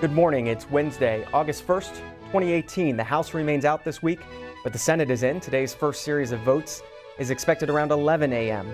Good morning. It's Wednesday, August 1st, 2018. The House remains out this week, but the Senate is in. Today's first series of votes is expected around 11 a.m.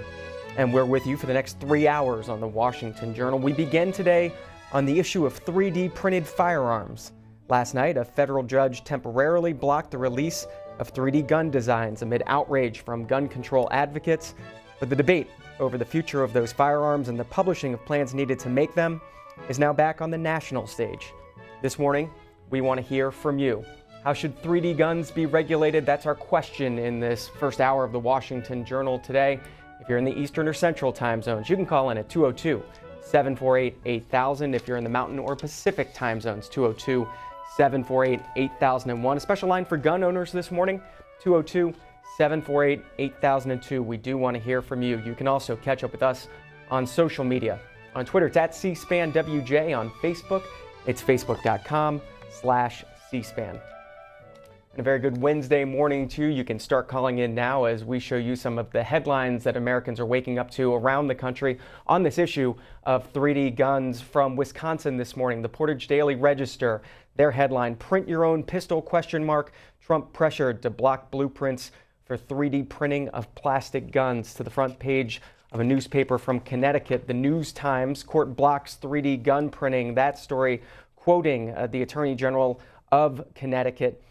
And we're with you for the next 3 hours on the Washington Journal. We begin today on the issue of 3D printed firearms. Last night, a federal judge temporarily blocked the release of 3D gun designs amid outrage from gun control advocates. But the debate over the future of those firearms and the publishing of plans needed to make them is now back on the national stage. This morning, we want to hear from you. How should 3D guns be regulated? That's our question in this first hour of the Washington Journal today. If you're in the Eastern or Central time zones, you can call in at 202-748-8000. If you're in the Mountain or Pacific time zones, 202-748-8001. A special line for gun owners this morning, 202-748-8002. We do want to hear from you. You can also catch up with us on social media. On Twitter, it's at C-SPAN-WJ. On Facebook, it's facebook.com/C-SPAN. And a very good Wednesday morning to you. You can start calling in now as we show you some of the headlines that Americans are waking up to around the country on this issue of 3D guns. From Wisconsin this morning, the Portage Daily Register, their headline, "Print Your Own Pistol?" Trump pressured to block blueprints for 3D printing of plastic guns. To the front page of a newspaper from Connecticut, the News-Times, court blocks 3D gun printing. That story quoting the Attorney General of Connecticut,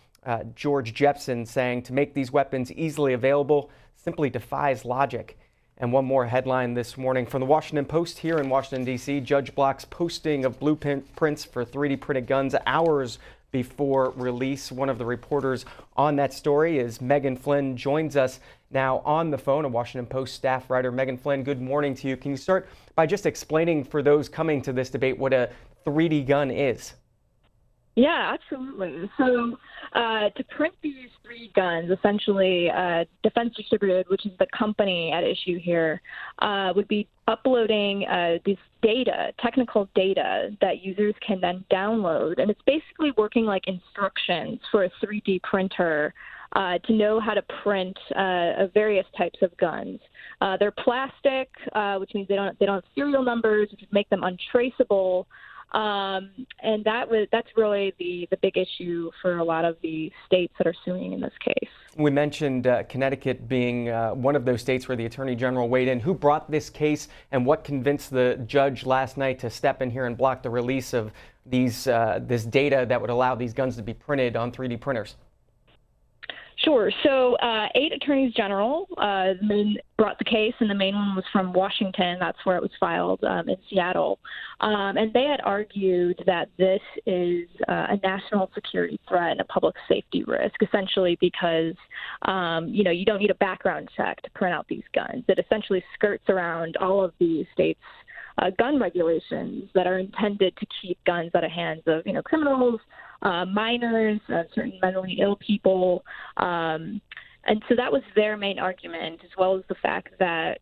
George Jepsen, saying to make these weapons easily available simply defies logic. And one more headline this morning from the Washington Post here in Washington, D.C. Judge blocks posting of blueprints for 3D printed guns hours before release. One of the reporters on that story is Megan Flynn, joins us now on the phone, a Washington Post staff writer. Megan Flynn, good morning to you. Can you start by just explaining for those coming to this debate what a 3D gun is? Yeah, absolutely. So to print these 3D guns, essentially Defense Distributed, which is the company at issue here, would be uploading this data, technical data that users can then download. And it's basically working like instructions for a 3D printer to know how to print various types of guns. They're plastic, which means they don't have serial numbers, which would make them untraceable. And that's really the big issue for a lot of the states that are suing in this case. We mentioned Connecticut being one of those states where the Attorney General weighed in. Who brought this case, and what convinced the judge last night to step in here and block the release of these this data that would allow these guns to be printed on 3D printers? Sure. So 8 attorneys general brought the case, and the main one was from Washington. That's where it was filed in Seattle. And they had argued that this is a national security threat and a public safety risk, essentially because, you don't need a background check to print out these guns. It essentially skirts around all of the states' gun regulations that are intended to keep guns out of hands of, criminals, minors, certain mentally ill people. And so that was their main argument, as well as the fact that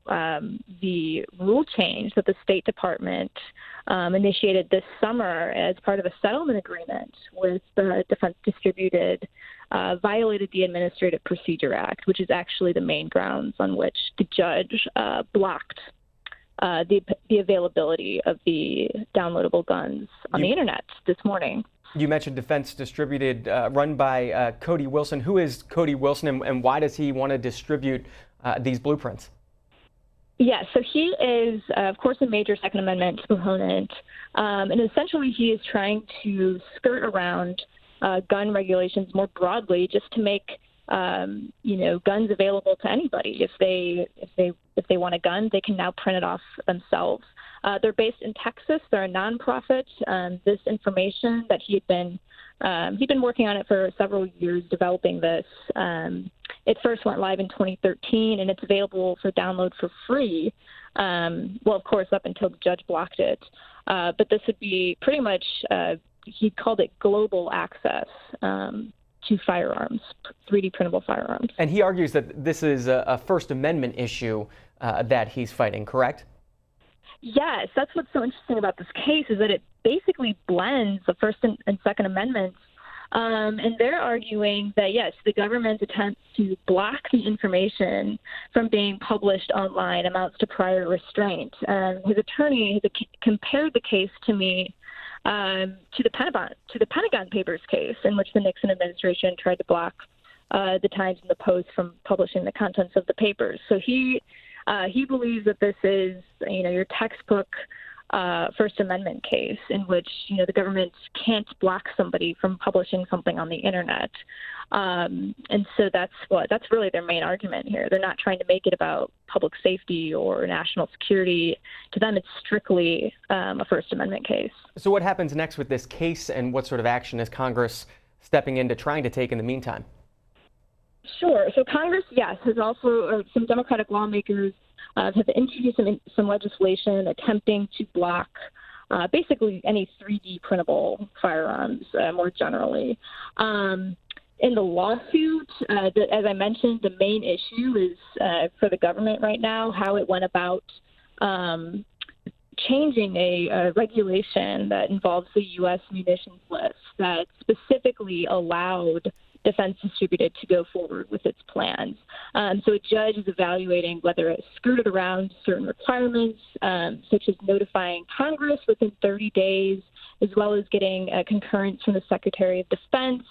the rule change that the State Department initiated this summer as part of a settlement agreement with the Defense Distributed violated the Administrative Procedure Act, which is actually the main grounds on which the judge blocked the availability of the downloadable guns on the internet this morning. You mentioned Defense Distributed, run by Cody Wilson. Who is Cody Wilson, and why does he want to distribute these blueprints? Yes, so he is, of course, a major Second Amendment proponent, and essentially he is trying to skirt around gun regulations more broadly, just to make guns available to anybody. If they want a gun, they can now print it off themselves. They're based in Texas. They're a nonprofit. This information that he'd been working on it for several years, developing this. It first went live in 2013, and it's available for download for free. Of course, up until the judge blocked it. But this would be pretty much, he called it global access to firearms, 3D printable firearms. And he argues that this is a First Amendment issue that he's fighting, correct? Yes, that's what's so interesting about this case, is that it basically blends the First and Second Amendments. And they're arguing that, yes, the government's attempt to block the information from being published online amounts to prior restraint. His attorney has compared the case to me to the Pentagon Papers case, in which the Nixon administration tried to block the Times and the Post from publishing the contents of the papers. So he believes that this is, your textbook First Amendment case in which, the government can't block somebody from publishing something on the internet. And so that's really their main argument here. They're not trying to make it about public safety or national security. To them, it's strictly a First Amendment case. So what happens next with this case, and what sort of action is Congress stepping into trying to take in the meantime? Sure. So Congress, yes, has also, some Democratic lawmakers have introduced some legislation attempting to block basically any 3D printable firearms more generally. In the lawsuit, as I mentioned, the main issue is for the government right now how it went about changing a regulation that involves the U.S. munitions list that specifically allowed Defense Distributed to go forward with its plans. So a judge is evaluating whether it skirted around certain requirements, such as notifying Congress within 30 days, as well as getting a concurrence from the Secretary of Defense.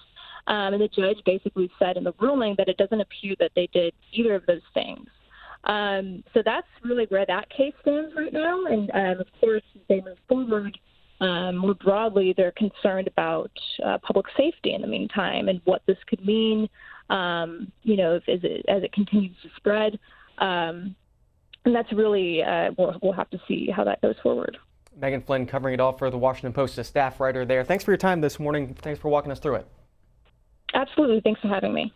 And the judge basically said in the ruling that it doesn't appear that they did either of those things. So that's really where that case stands right now. And of course, as they move forward, more broadly, they're concerned about public safety in the meantime and what this could mean, as it continues to spread. And that's really, we'll have to see how that goes forward. Megan Flynn covering it all for the Washington Post, a staff writer there. Thanks for your time this morning. Thanks for walking us through it. Absolutely. Thanks for having me.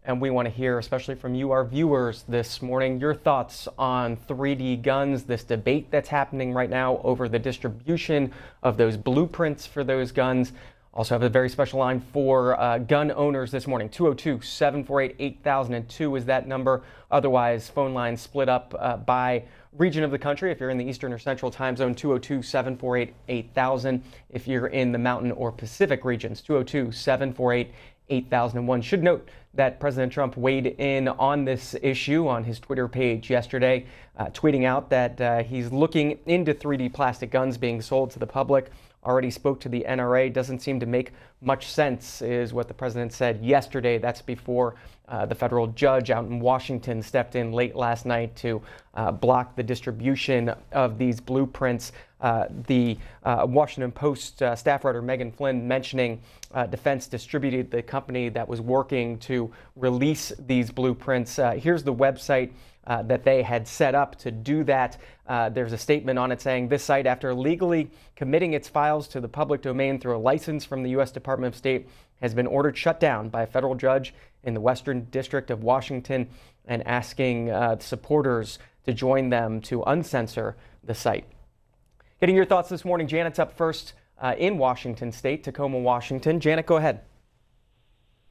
And we want to hear, especially from you, our viewers, this morning, your thoughts on 3D guns, this debate that's happening right now over the distribution of those blueprints for those guns. Also have a very special line for gun owners this morning. 202-748-8002 is that number. Otherwise, phone lines split up by region of the country. If you're in the Eastern or Central time zone, 202-748-8000. If you're in the Mountain or Pacific regions, 202-748-8001. Should note that President Trump weighed in on this issue on his Twitter page yesterday, tweeting out that he's looking into 3D plastic guns being sold to the public. Already spoke to the NRA. Doesn't seem to make much sense, is what the president said yesterday. That's before the federal judge out in Washington stepped in late last night to block the distribution of these blueprints. The Washington Post staff writer Megan Flynn mentioning Defense Distributed, the company that was working to release these blueprints. Here's the website that they had set up to do that. There's a statement on it saying this site, after legally committing its files to the public domain through a license from the U.S. Department of State, has been ordered shut down by a federal judge in the Western District of Washington, and asking supporters to join them to uncensor the site. Getting your thoughts this morning, Janet's up first in Washington State, Tacoma, Washington. Janet, go ahead.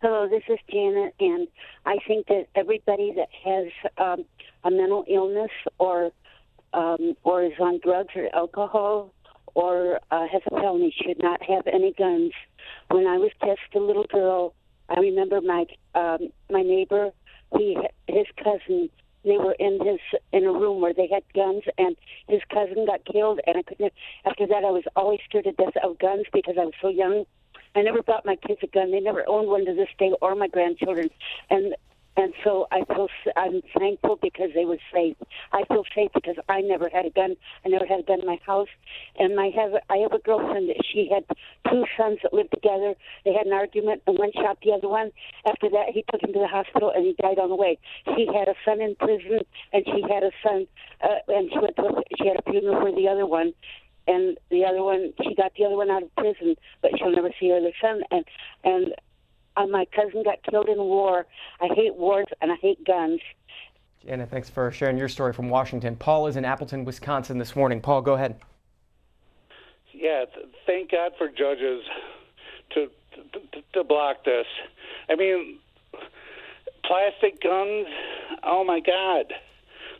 Hello, this is Janet, and I think that everybody that has a mental illness or is on drugs or alcohol or has a felony should not have any guns. When I was just a little girl, I remember my neighbor, his cousin. They were in a room where they had guns, and his cousin got killed. And I couldn't. After that, I was always scared to death of guns because I was so young. I never bought my kids a gun. They never owned one to this day, or my grandchildren. And so I'm thankful because they were safe. I feel safe because I never had a gun. I never had a gun in my house. And I have a girlfriend. She had two sons that lived together. They had an argument, and one shot the other one. After that, he took him to the hospital, and he died on the way. She had a son in prison, and she had a son, and she had a funeral for the other one. And the other one, she got the other one out of prison, but she'll never see her other son. And my cousin got killed in war. I hate wars and I hate guns. Janet, thanks for sharing your story from Washington. Paul is in Appleton, Wisconsin this morning. Paul, go ahead. Yeah, thank God for judges to block this. I mean, plastic guns, oh my God.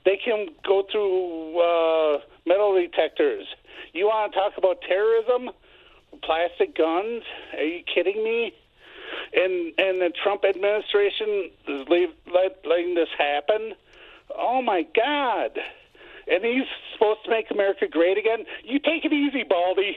They can go through metal detectors. You want to talk about terrorism? Plastic guns? Are you kidding me? And the Trump administration is letting this happen? Oh, my God. And he's supposed to make America great again? You take it easy, Baldy.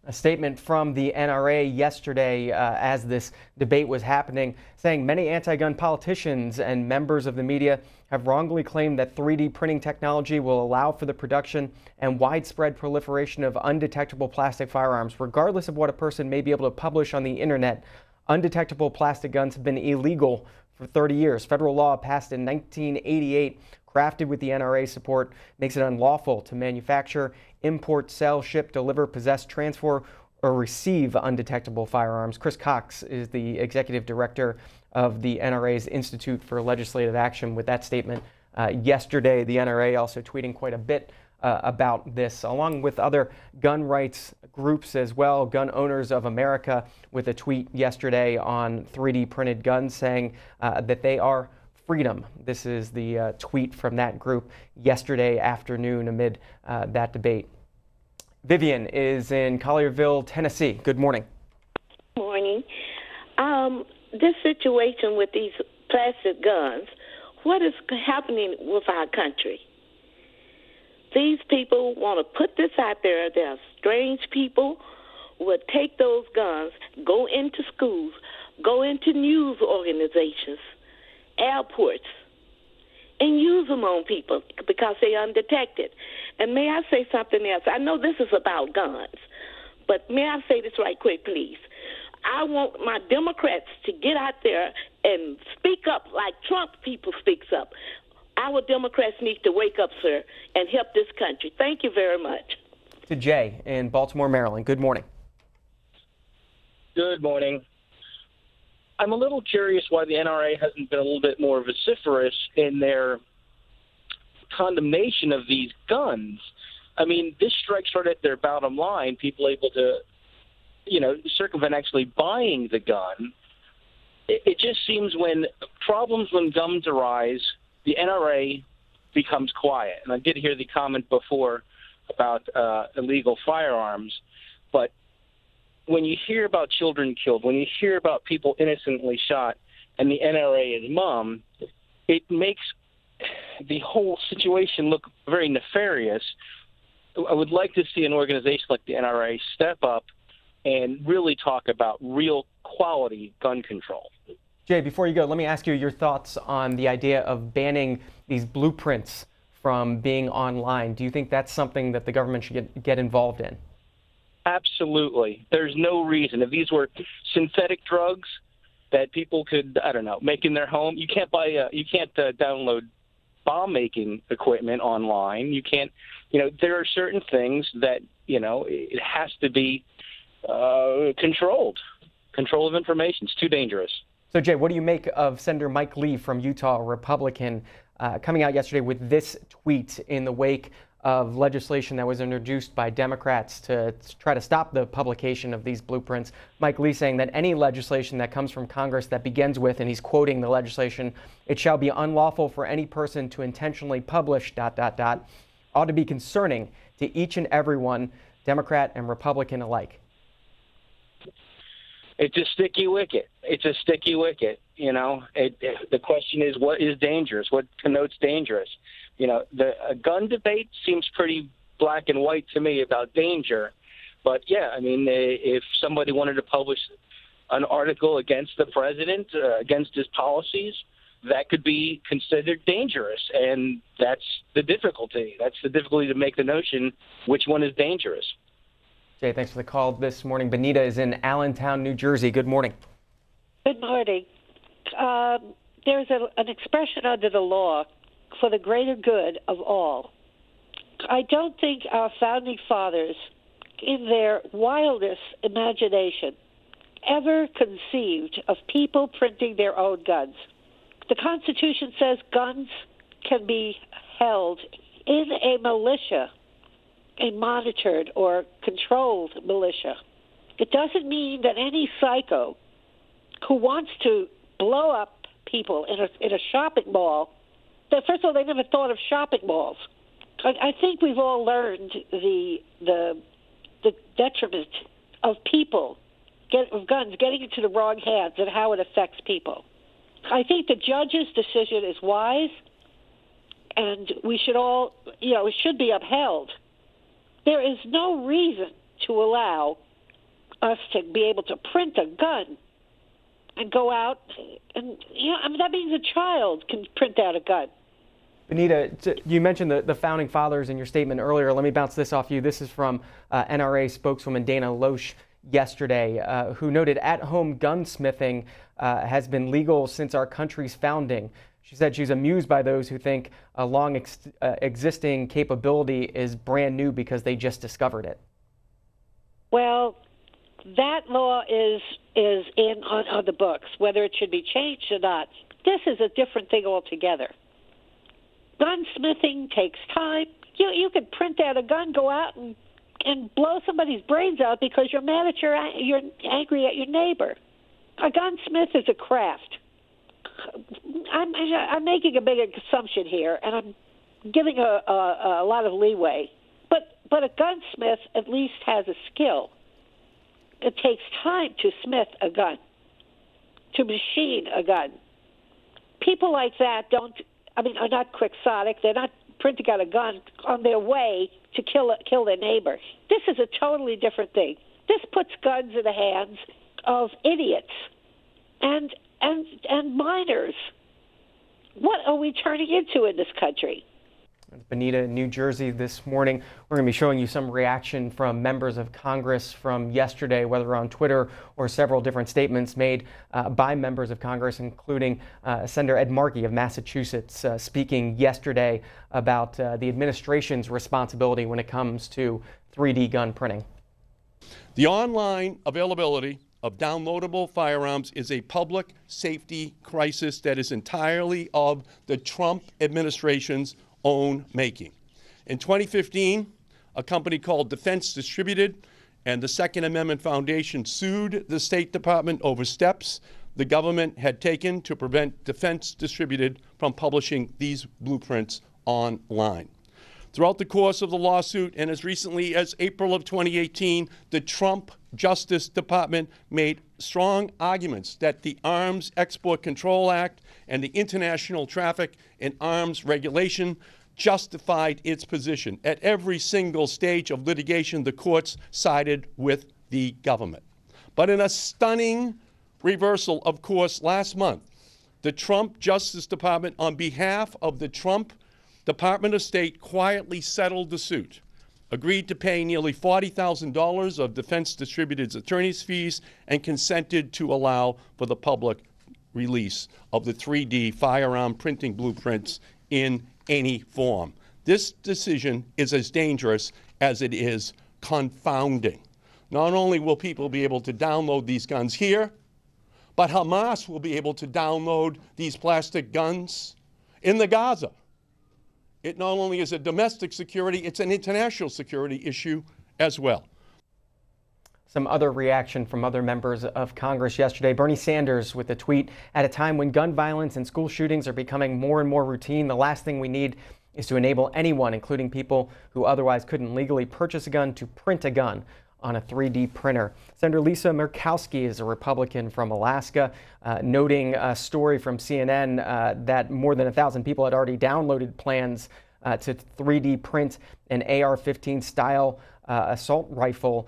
A statement from the NRA yesterday as this debate was happening, saying many anti-gun politicians and members of the media have wrongly claimed that 3D printing technology will allow for the production and widespread proliferation of undetectable plastic firearms. Regardless of what a person may be able to publish on the internet, undetectable plastic guns have been illegal for 30 years. Federal law passed in 1988, crafted with the NRA support, makes it unlawful to manufacture, import, sell, ship, deliver, possess, transfer, or receive undetectable firearms. Chris Cox is the executive director of the NRA's Institute for Legislative Action with that statement yesterday. The NRA also tweeting quite a bit about this, along with other gun rights groups as well. Gun Owners of America with a tweet yesterday on 3D printed guns saying that they are freedom. This is the tweet from that group yesterday afternoon amid that debate. Vivian is in Collierville, Tennessee. Good morning. Morning. This situation with these plastic guns, what is happening with our country? These people want to put this out there. There are strange people who would take those guns, go into schools, go into news organizations, airports, and use them on people because they're undetected. And may I say something else? I know this is about guns, but may I say this right quick, please? I want my Democrats to get out there and speak up like Trump people speaks up. Our Democrats need to wake up, sir, and help this country. Thank you very much. To Jay in Baltimore, Maryland. Good morning. Good morning. I'm a little curious why the NRA hasn't been a little bit more vociferous in their condemnation of these guns. I mean, this strikes right at their bottom line, people able to, circumvent actually buying the gun. It just seems when guns arise, the NRA becomes quiet. And I did hear the comment before about illegal firearms, but when you hear about children killed, when you hear about people innocently shot, and the NRA is mum, it makes the whole situation look very nefarious. I would like to see an organization like the NRA step up and really talk about real quality gun control. Jay, before you go, let me ask you your thoughts on the idea of banning these blueprints from being online. Do you think that's something that the government should get involved in? Absolutely. There's no reason. If these were synthetic drugs that people could, make in their home, you can't download bomb-making equipment online. You can't, there are certain things that, it has to be controlled. Control of information. It's too dangerous. So, Jay, what do you make of Senator Mike Lee from Utah, a Republican, coming out yesterday with this tweet in the wake of legislation that was introduced by Democrats to try to stop the publication of these blueprints? Mike Lee saying that any legislation that comes from Congress that begins with, and he's quoting the legislation, "It shall be unlawful for any person to intentionally publish ... ought to be concerning to each and every one, Democrat and Republican alike." It's a sticky wicket. The question is, what is dangerous? What connotes dangerous? A gun debate seems pretty black and white to me about danger. But, if somebody wanted to publish an article against the president, against his policies, that could be considered dangerous. And that's the difficulty. That's the difficulty to make the notion which one is dangerous. Jay, thanks for the call this morning. Benita is in Allentown, New Jersey. Good morning. Good morning. There's an expression under the law for the greater good of all. I don't think our founding fathers, in their wildest imagination, ever conceived of people printing their own guns. The Constitution says guns can be held in a militia, a monitored or controlled militia. It doesn't mean that any psycho who wants to blow up people in a shopping mall, that first of all, they never thought of shopping malls. I think we've all learned the detriment of guns getting into the wrong hands and how it affects people. I think the judge's decision is wise, and we should all, it should be upheld. There is no reason to allow us to be able to print a gun and go out and, that means a child can print out a gun. Benita, you mentioned the founding fathers in your statement earlier. Let me bounce this off you. This is from NRA spokeswoman Dana Loesch yesterday, who noted at-home gunsmithing has been legal since our country's founding. She said she's amused by those who think a long existing capability is brand new because they just discovered it. Well, that law is in on the books, whether it should be changed or not. This is a different thing altogether. Gunsmithing takes time. You could print out a gun, go out and blow somebody's brains out because you're mad at you're angry at your neighbor. A gunsmith is a craft. I'm making a big assumption here, and I'm giving a lot of leeway. But a gunsmith at least has a skill. It takes time to smith a gun, to machine a gun. People like that are not quixotic. They're not printing out a gun on their way to kill their neighbor. This is a totally different thing. This puts guns in the hands of idiots and minors. What are we turning into in this country? Benita, in New Jersey this morning. We're going to be showing you some reaction from members of Congress from yesterday, whether on Twitter or several different statements made by members of Congress, including Senator Ed Markey of Massachusetts, speaking yesterday about the administration's responsibility when it comes to 3D gun printing. The online availability of downloadable firearms is a public safety crisis that is entirely of the Trump administration's own making. In 2015, a company called Defense Distributed and the Second Amendment Foundation sued the State Department over steps the government had taken to prevent Defense Distributed from publishing these blueprints online. Throughout the course of the lawsuit, and as recently as April of 2018, the Trump Justice Department made strong arguments that the Arms Export Control Act and the International Traffic in Arms Regulation justified its position. At every single stage of litigation, the courts sided with the government. But in a stunning reversal of course last month, the Trump Justice Department, on behalf of the Trump Department of State, quietly settled the suit, agreed to pay nearly $40,000 of Defense Distributed's attorney's fees, and consented to allow for the public release of the 3D firearm printing blueprints in any form. This decision is as dangerous as it is confounding. Not only will people be able to download these guns here, but Hamas will be able to download these plastic guns in the Gaza. It not only is a domestic security, it's an international security issue as well. Some other reaction from other members of Congress yesterday. Bernie Sanders with a tweet: at a time when gun violence and school shootings are becoming more and more routine, the last thing we need is to enable anyone, including people who otherwise couldn't legally purchase a gun, to print a gun on a 3D printer. Senator Lisa Murkowski is a Republican from Alaska, noting a story from CNN that more than 1,000 people had already downloaded plans to 3D print an AR-15 style assault rifle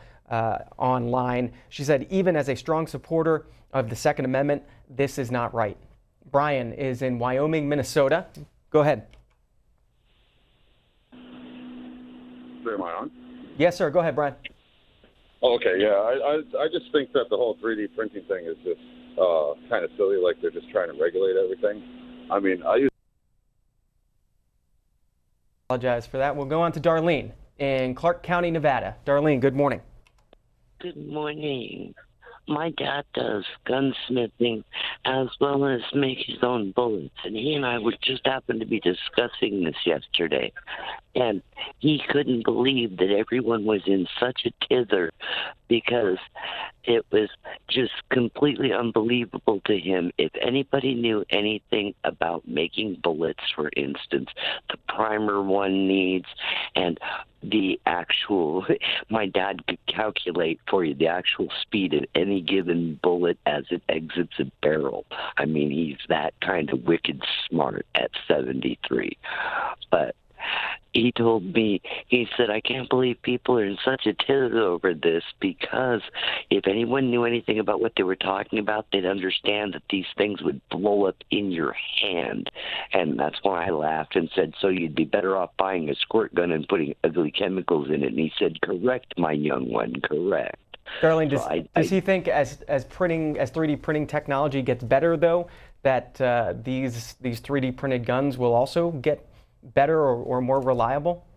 online. She said, even as a strong supporter of the Second Amendment, this is not right. Brian is in Wyoming, Minnesota. Go ahead. Am I on? Yes, sir. Go ahead, Brian. Okay, yeah. I just think that the whole 3D printing thing is just kind of silly, like they're just trying to regulate everything. I mean, Apologize for that. We'll go on to Darlene in Clark County, Nevada. Darlene, good morning. Good morning. My dad does gunsmithing as well as make his own bullets, and he and I would just happen to be discussing this yesterday, and he couldn't believe that everyone was in such a tither because it was just completely unbelievable to him. If anybody knew anything about making bullets, for instance, the primer one needs and the actual, my dad could calculate for you the actual speed of any given bullet as it exits a barrel. I mean, he's that kind of wicked smart at 73. But he told me, he said, I can't believe people are in such a tilt over this, because if anyone knew anything about what they were talking about, they'd understand that these things would blow up in your hand. And that's why I laughed and said, so you'd be better off buying a squirt gun and putting ugly chemicals in it. And he said, correct, my young one, correct. Darlene, does he think as 3D printing technology gets better, though, that these 3D printed guns will also get better or more reliable?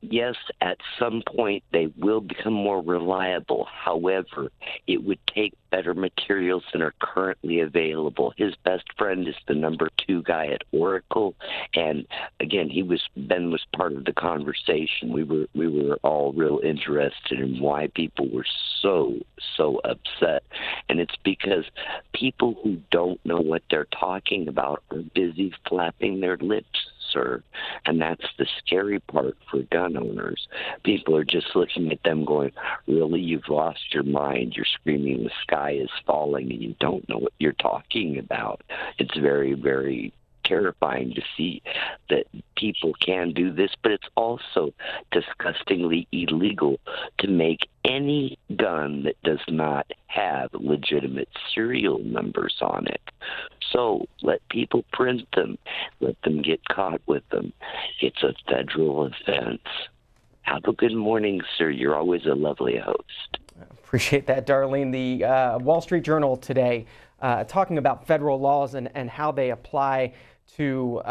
Yes, at some point they will become more reliable. However, it would take better materials than are currently available. His best friend is the number 2 guy at Oracle, and again, Ben was part of the conversation. We were all real interested in why people were so upset, and it's because people who don't know what they're talking about are busy flapping their lips, sir. And that's the scary part for gun owners. People are just looking at them going, really, you've lost your mind. You're screaming the sky is falling and you don't know what you're talking about. It's very, very terrifying to see that people can do this, but it's also disgustingly illegal to make any gun that does not have legitimate serial numbers on it. So let people print them, let them get caught with them. It's a federal offense. Have a good morning, sir. You're always a lovely host. Appreciate that, Darlene. The Wall Street Journal today talking about federal laws and how they apply to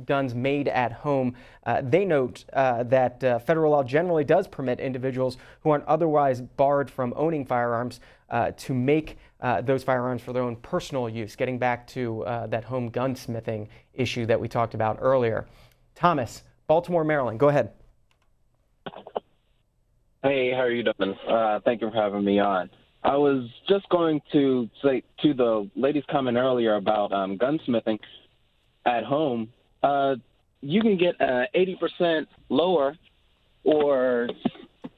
guns made at home. They note that federal law generally does permit individuals who aren't otherwise barred from owning firearms to make those firearms for their own personal use, getting back to that home gunsmithing issue that we talked about earlier. Thomas, Baltimore, Maryland, go ahead. Hey, how are you doing? Thank you for having me on. I was just going to say to the lady's comment earlier about gunsmithing at home, you can get 80% lower or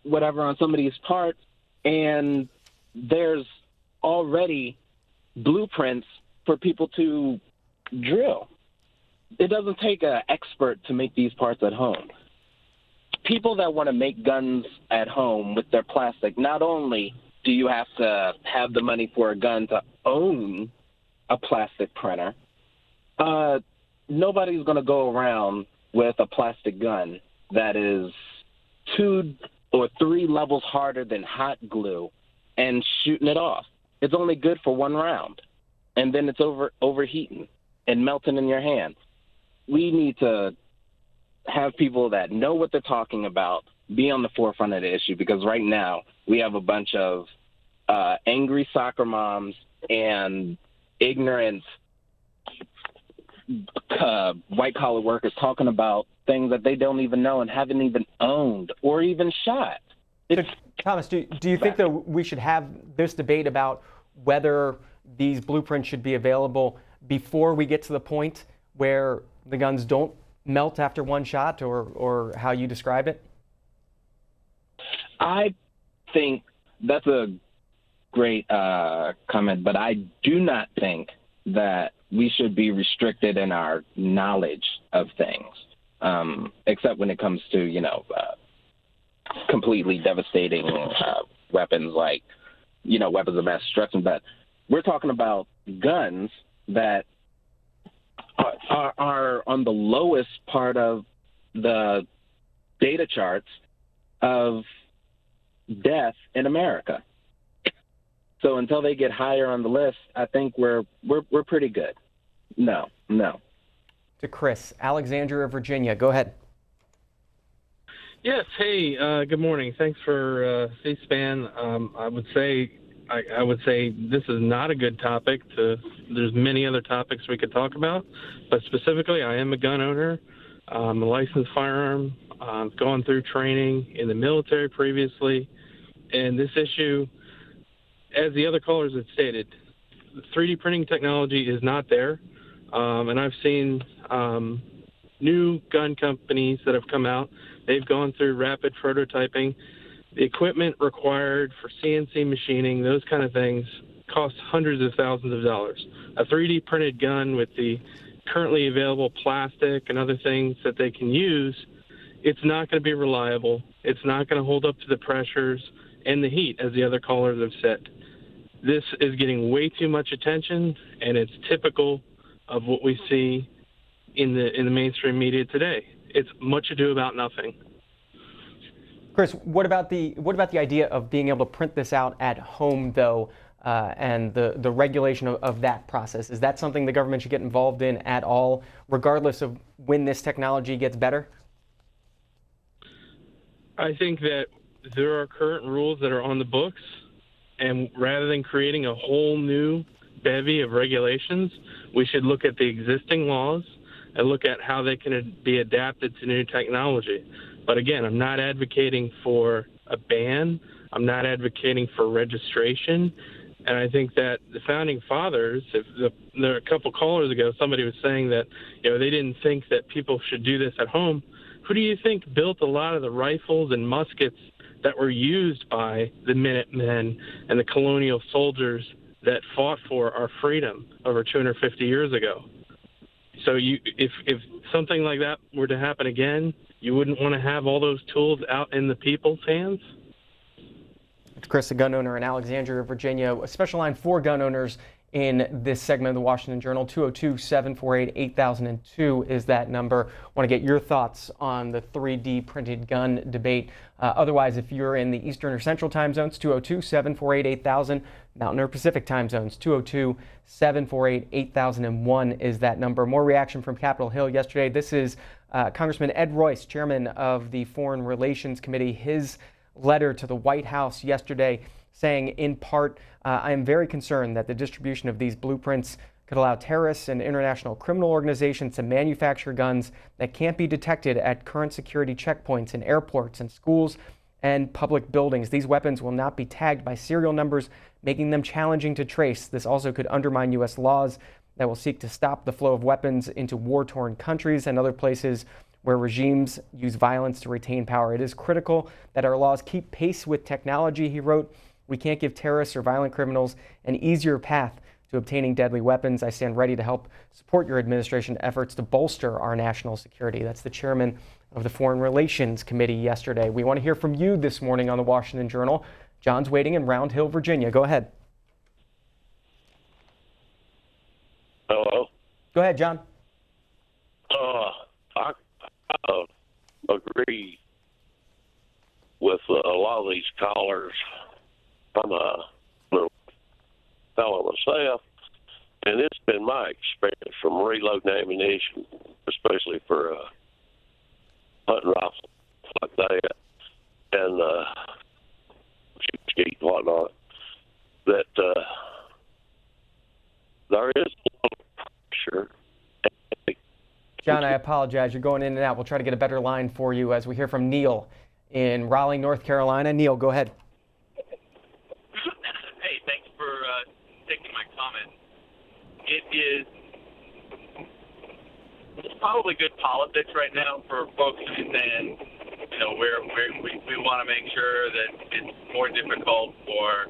whatever on some of these parts, and there's already blueprints for people to drill. It doesn't take an expert to make these parts at home. People that want to make guns at home with their plastic, not only do you have to have the money for a gun to own a plastic printer, nobody's going to go around with a plastic gun that is 2 or 3 levels harder than hot glue and shooting it off. It's only good for 1 round, and then it's overheating and melting in your hand. We need to have people that know what they're talking about be on the forefront of the issue, because right now we have a bunch of angry soccer moms and ignorant white-collar workers talking about things that they don't even know and haven't even owned or even shot. So, Thomas, do you think that we should have this debate about whether these blueprints should be available before we get to the point where the guns don't melt after 1 shot, or how you describe it? I think that's a great comment, but I do not think that we should be restricted in our knowledge of things, except when it comes to, completely devastating weapons like, weapons of mass destruction. But we're talking about guns that are on the lowest part of the data charts of death in America. So until they get higher on the list, I think we're pretty good. No. To Chris, Alexandria, Virginia, go ahead. Yes. Hey. Good morning. Thanks for C-SPAN. I would say this is not a good topic. There's many other topics we could talk about, but specifically, I am a gun owner. I'm a licensed firearm. I've gone through training in the military previously, and this issue, as the other callers had stated, 3D printing technology is not there, and I've seen new gun companies that have come out. They've gone through rapid prototyping. The equipment required for CNC machining, those kind of things, cost hundreds of thousands of dollars. A 3D printed gun with the currently available plastic and other things that they can use, it's not going to be reliable. It's not going to hold up to the pressures and the heat, as the other callers have said. This is getting way too much attention, and it's typical of what we see in the mainstream media today. It's much ado about nothing. Chris, what about the idea of being able to print this out at home, though, and the regulation of that process? Is that something the government should get involved in at all, regardless of when this technology gets better? I think that there are current rules that are on the books, and rather than creating a whole new bevy of regulations, we should look at the existing laws and look at how they can be adapted to new technology. But again, I'm not advocating for a ban. I'm not advocating for registration. And I think that the founding fathers, there a couple callers ago, somebody was saying that, they didn't think that people should do this at home. Who do you think built a lot of the rifles and muskets that were used by the Minutemen and the colonial soldiers that fought for our freedom over 250 years ago? So if something like that were to happen again, you wouldn't want to have all those tools out in the people's hands? It's Chris, a gun owner in Alexandria, Virginia. A special line for gun owners in this segment of the Washington Journal. 202-748-8002 is that number. Want to get your thoughts on the 3D printed gun debate. Otherwise, if you're in the Eastern or Central time zones, 202-748-8000. Mountain or Pacific time zones, 202-748-8001 is that number. More reaction from Capitol Hill yesterday. This is Congressman Ed Royce, chairman of the Foreign Relations Committee. His letter to the White House yesterday saying, in part, I am very concerned that the distribution of these blueprints could allow terrorists and international criminal organizations to manufacture guns that can't be detected at current security checkpoints in airports and schools and public buildings. These weapons will not be tagged by serial numbers, making them challenging to trace. This also could undermine U.S. laws that will seek to stop the flow of weapons into war-torn countries and other places where regimes use violence to retain power. It is critical that our laws keep pace with technology, he wrote. We can't give terrorists or violent criminals an easier path to obtaining deadly weapons. I stand ready to help support your administration efforts to bolster our national security. That's the chairman of the Foreign Relations Committee yesterday. We want to hear from you this morning on the Washington Journal. John's waiting in Round Hill, Virginia. Go ahead. Hello? Go ahead, John. I agree with a lot of these callers. I'm a little fellow myself, and it's been my experience from reloading ammunition, especially for hunting rifles like that, and skeet and whatnot, that there is a little pressure. John, I apologize. You're going in and out. We'll try to get a better line for you as we hear from Neil in Raleigh, North Carolina. Neil, go ahead. Hey, thanks for taking my comment. It's probably good politics right now for folks to be saying, we want to make sure that it's more difficult for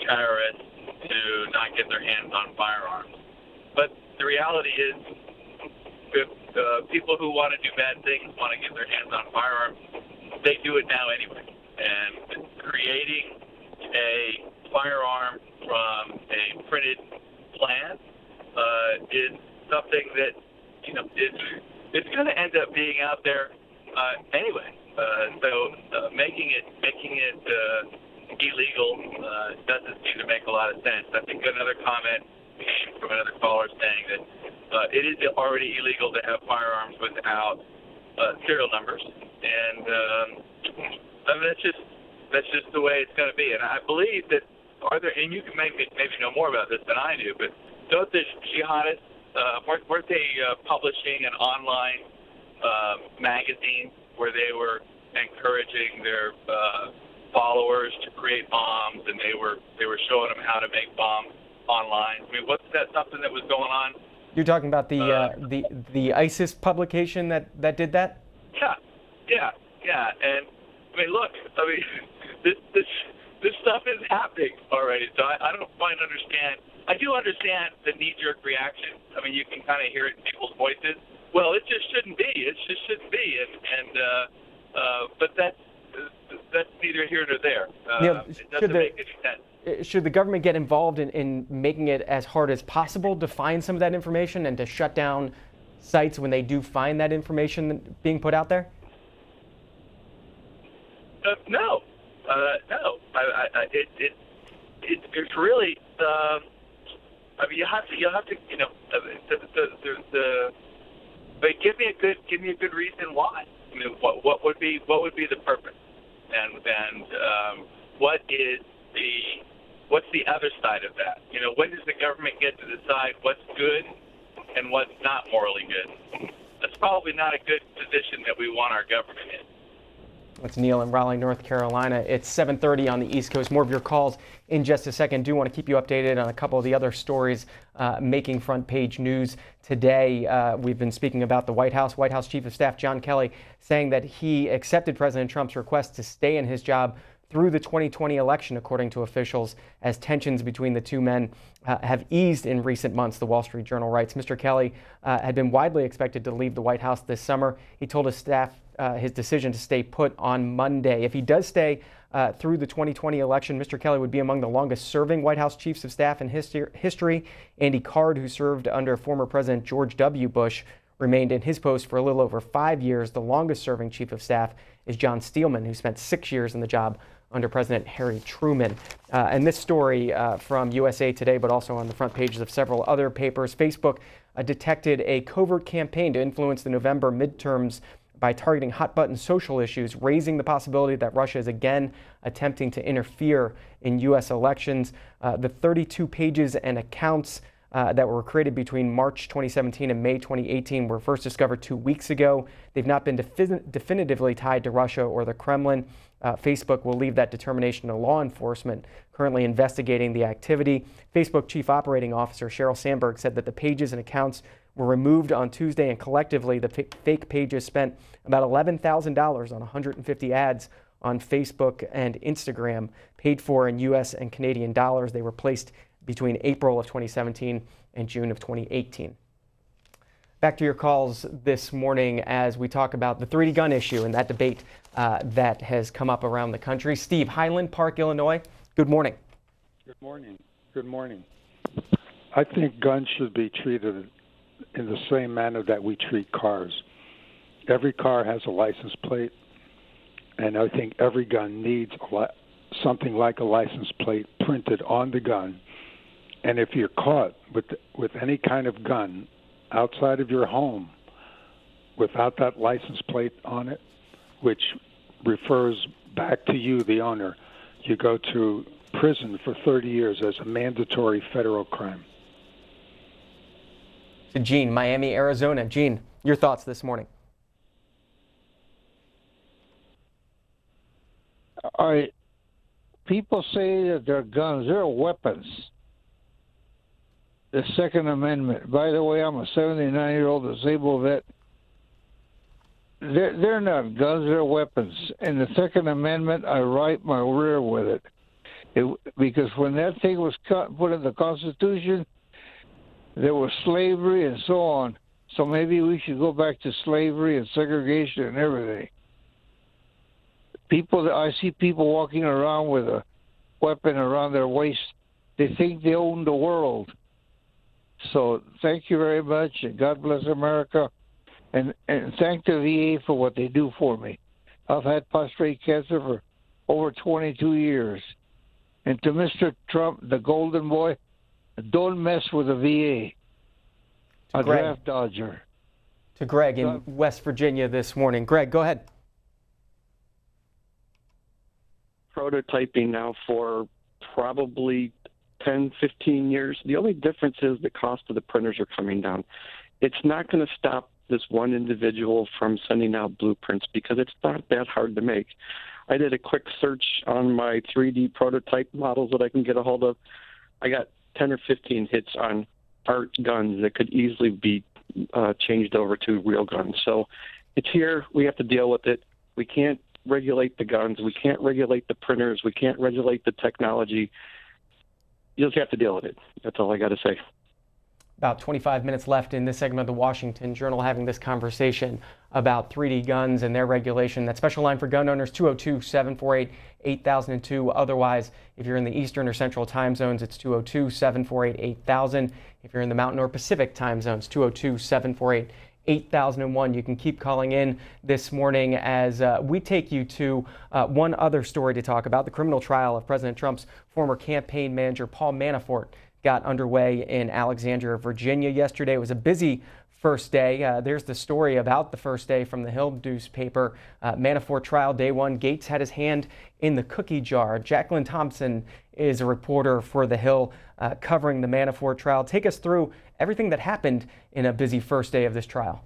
terrorists to not get their hands on firearms. But the reality is, if people who want to do bad things want to get their hands on firearms, they do it now anyway. And creating a firearm from a printed plan is something that it's going to end up being out there anyway. So making it illegal doesn't seem to make a lot of sense. I think another comment came from another caller saying that it is already illegal to have firearms without serial numbers, and I mean, that's just the way it's going to be. And I believe that and you can maybe know more about this than I do, but don't the jihadists weren't they publishing an online magazine where they were encouraging their followers to create bombs, and they were showing them how to make bombs online? I mean, wasn't that something that was going on? You're talking about the ISIS publication that did that? Yeah. And I mean, look, this stuff stuff is happening already. So I don't quite understand. I do understand the knee-jerk reaction. I mean, you can kind of hear it in people's voices. Well, it just shouldn't be. It just shouldn't be. But that's neither here nor there. Neil, it doesn't make any sense. Should the government get involved in making it as hard as possible to find some of that information and to shut down sites when they do find that information being put out there? No. It's really. I mean, you'll have to, but give me a good reason why. I mean, what would be the purpose, and what's the other side of that? When does the government get to decide what's good and what's not morally good? That's probably not a good position that we want our government in. It's Neil in Raleigh, North Carolina. It's 7:30 on the East Coast. More of your calls in just a second. Do want to keep you updated on a couple of the other stories making front page news today. We've been speaking about the White House. White House Chief of Staff John Kelly saying that he accepted President Trump's request to stay in his job through the 2020 election, according to officials, as tensions between the two men have eased in recent months, the Wall Street Journal writes. Mr. Kelly had been widely expected to leave the White House this summer. He told his staff his decision to stay put on Monday. If he does stay through the 2020 election, Mr. Kelly would be among the longest serving White House chiefs of staff in history. Andy Card, who served under former President George W. Bush, remained in his post for a little over 5 years. The longest serving chief of staff is John Steelman, who spent 6 years in the job under President Harry Truman. And this story from USA Today, but also on the front pages of several other papers. Facebook detected a covert campaign to influence the November midterms by targeting hot-button social issues, raising the possibility that Russia is again attempting to interfere in U.S. elections. The 32 pages and accounts that were created between March 2017 and May 2018 were first discovered 2 weeks ago. They've not been definitively tied to Russia or the Kremlin. Facebook will leave that determination to law enforcement currently investigating the activity. Facebook Chief Operating Officer Sheryl Sandberg said that the pages and accounts were removed on Tuesday, and collectively the fake pages spent about $11,000 on 150 ads on Facebook and Instagram, paid for in U.S. and Canadian dollars. They were placed between April of 2017 and June of 2018. Back to your calls this morning as we talk about the 3D gun issue and that debate that has come up around the country. Steve, Highland Park, Illinois. Good morning. Good morning. Good morning. I think guns should be treated in the same manner that we treat cars. Every car has a license plate, and I think every gun needs something like a license plate printed on the gun. And if you're caught with any kind of gun outside of your home without that license plate on it, which refers back to you, the owner, you go to prison for 30 years as a mandatory federal crime. To Gene, Miami, Arizona. Gene, your thoughts this morning. All right. People say that they're guns. They're weapons. The Second Amendment. By the way, I'm a 79-year-old disabled vet. They're not guns. They're weapons. In the Second Amendment, I write my rear with it. Because when that thing was put in the Constitution, there was slavery and so on. So maybe we should go back to slavery and segregation and everything. I see people walking around with a weapon around their waist. They think they own the world. So thank you very much, and God bless America. And thank the VA for what they do for me. I've had prostate cancer for over 22 years. And to Mr. Trump, the golden boy, don't mess with the VA. A draft dodger. To Greg in West Virginia this morning. Greg, go ahead. Prototyping now for probably 10, 15 years. The only difference is the cost of the printers are coming down. It's not going to stop this one individual from sending out blueprints because it's not that hard to make. I did a quick search on my 3D prototype models that I can get a hold of. I got 10 or 15 hits on art guns that could easily be changed over to real guns. So it's here. We have to deal with it. We can't regulate the guns. We can't regulate the printers. We can't regulate the technology. You just have to deal with it. That's all I got to say. About 25 minutes left in this segment of the Washington Journal having this conversation about 3D guns and their regulation. That special line for gun owners, 202-748-8002. Otherwise, if you're in the Eastern or Central time zones, it's 202-748-8000. If you're in the Mountain or Pacific time zones, 202-748-8001. You can keep calling in this morning as we take you to one other story to talk about. The criminal trial of President Trump's former campaign manager, Paul Manafort, got underway in Alexandria, Virginia yesterday. It was a busy first day. There's the story about the first day from the Hill newspaper. Manafort trial day one. Gates had his hand in the cookie jar. Jacqueline Thompson is a reporter for the Hill covering the Manafort trial. Take us through everything that happened in a busy first day of this trial.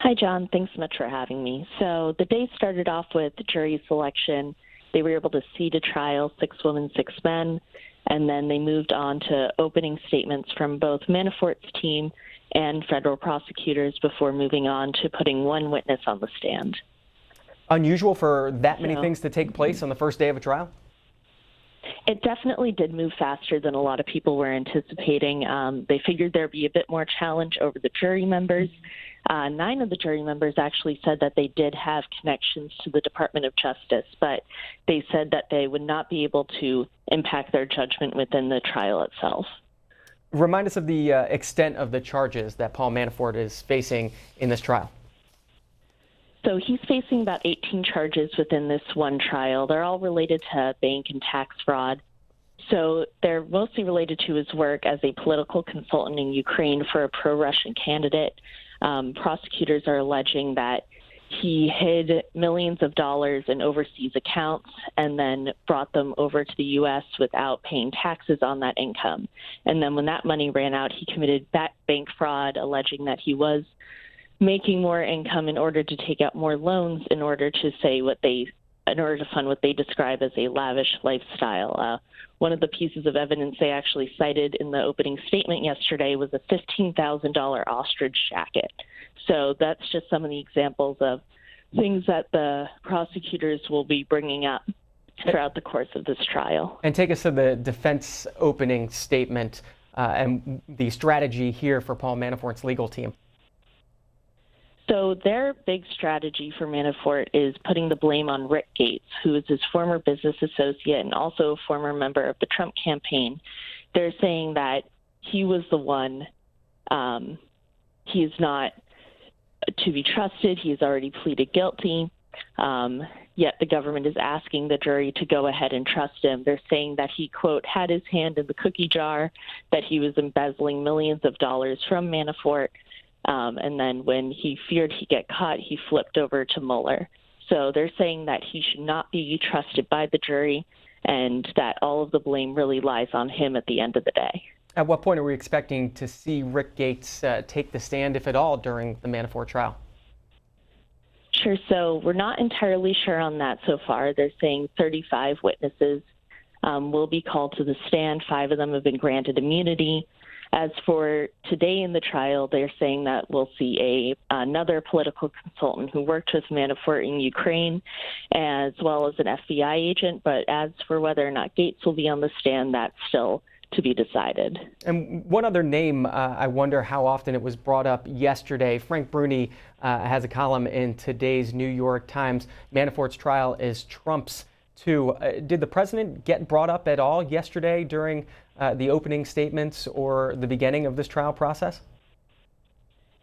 Hi, John. Thanks so much for having me. So the day started off with jury selection. They were able to seat a trial, 6 women, 6 men. And then they moved on to opening statements from both Manafort's team and federal prosecutors before moving on to putting one witness on the stand. Unusual for that many things to take place on the first day of a trial? It definitely did move faster than a lot of people were anticipating. They figured there'd be a bit more challenge over the jury members. 9 of the jury members actually said that they did have connections to the Department of Justice, but they said that they would not be able to impact their judgment within the trial itself. Remind us of the extent of the charges that Paul Manafort is facing in this trial. So he's facing about 18 charges within this one trial. They're all related to bank and tax fraud. So they're mostly related to his work as a political consultant in Ukraine for a pro-Russian candidate. Prosecutors are alleging that he hid millions of dollars in overseas accounts and then brought them over to the U.S. without paying taxes on that income. And then when that money ran out, he committed bank fraud, alleging that he was making more income in order to take out more loans in order to fund what they describe as a lavish lifestyle. One of the pieces of evidence they actually cited in the opening statement yesterday was a $15,000 ostrich jacket. So that's just some of the examples of things that the prosecutors will be bringing up throughout the course of this trial. And take us to the defense opening statement and the strategy here for Paul Manafort's legal team. So their big strategy for Manafort is putting the blame on Rick Gates, who is his former business associate and also a former member of the Trump campaign. They're saying that he was the one. He is not to be trusted. He has already pleaded guilty. Yet the government is asking the jury to go ahead and trust him. They're saying that he, quote, had his hand in the cookie jar, that he was embezzling millions of dollars from Manafort. And then when he feared he'd get caught, he flipped over to Mueller. So they're saying that he should not be trusted by the jury and that all of the blame really lies on him at the end of the day. At what point are we expecting to see Rick Gates take the stand, if at all, during the Manafort trial? Sure. So we're not entirely sure on that so far. They're saying 35 witnesses will be called to the stand. 5 of them have been granted immunity. As for today in the trial, they're saying that we'll see another political consultant who worked with Manafort in Ukraine, as well as an FBI agent. But as for whether or not Gates will be on the stand, that's still to be decided. And one other name, I wonder how often it was brought up yesterday. Frank Bruni has a column in today's New York Times. Manafort's trial is Trump's too. Did the president get brought up at all yesterday during the opening statements or the beginning of this trial process?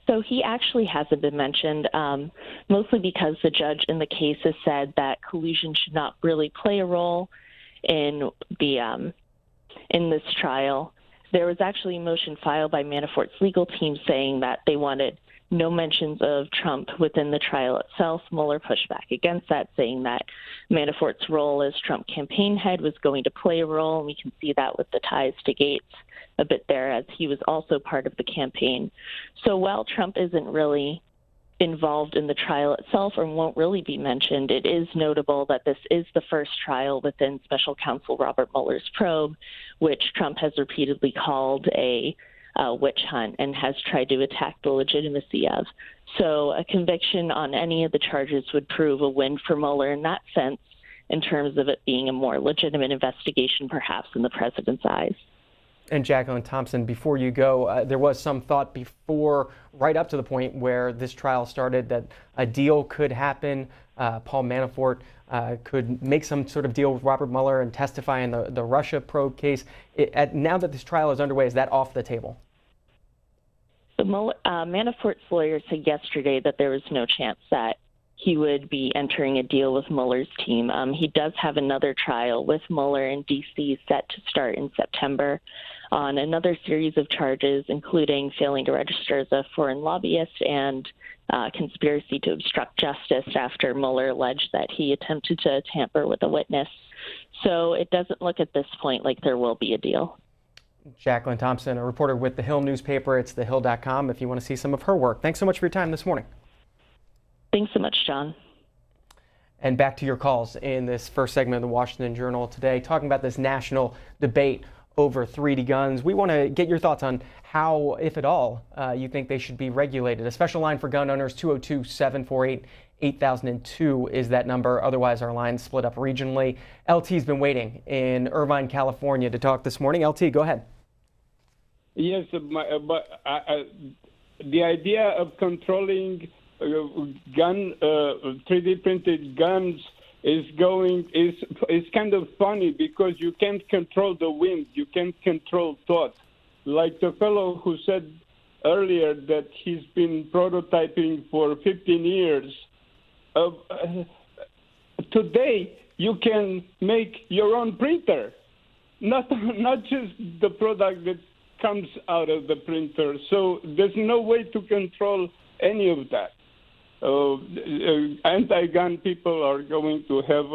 So he actually hasn't been mentioned, mostly because the judge in the case has said that collusion should not really play a role in this trial. There was actually a motion filed by Manafort's legal team saying that they wanted no mentions of Trump within the trial itself. Mueller pushed back against that, saying that Manafort's role as Trump campaign head was going to play a role, and we can see that with the ties to Gates a bit there, as he was also part of the campaign. So while Trump isn't really involved in the trial itself or won't really be mentioned, it is notable that this is the first trial within Special Counsel Robert Mueller's probe, which Trump has repeatedly called a witch hunt and has tried to attack the legitimacy of. So a conviction on any of the charges would prove a win for Mueller in that sense, in terms of it being a more legitimate investigation, perhaps, in the president's eyes. And Jacqueline Thompson, before you go, there was some thought before, right up to the point where this trial started, that a deal could happen. Paul Manafort could make some sort of deal with Robert Mueller and testify in the Russia probe case. Now that this trial is underway, is that off the table? The Manafort's lawyer said yesterday that there was no chance that he would be entering a deal with Mueller's team. He does have another trial with Mueller in D.C. set to start in September on another series of charges, including failing to register as a foreign lobbyist and conspiracy to obstruct justice after Mueller alleged that he attempted to tamper with a witness. So it doesn't look at this point like there will be a deal. Jacqueline Thompson, a reporter with The Hill newspaper. It's thehill.com if you want to see some of her work. Thanks so much for your time this morning. Thanks so much, John. And back to your calls in this first segment of the Washington Journal today, talking about this national debate over 3D guns. We want to get your thoughts on how, if at all, you think they should be regulated. A special line for gun owners, 202-748-8002 is that number. Otherwise, our line's split up regionally. LT's been waiting in Irvine, California to talk this morning. LT, go ahead. Yes, but the idea of controlling 3D printed guns is kind of funny, because you can't control the wind, you can't control thought. Like the fellow who said earlier that he's been prototyping for 15 years. Today you can make your own printer, not just the product that comes out of the printer. So there's no way to control any of that. Anti-gun people are going to have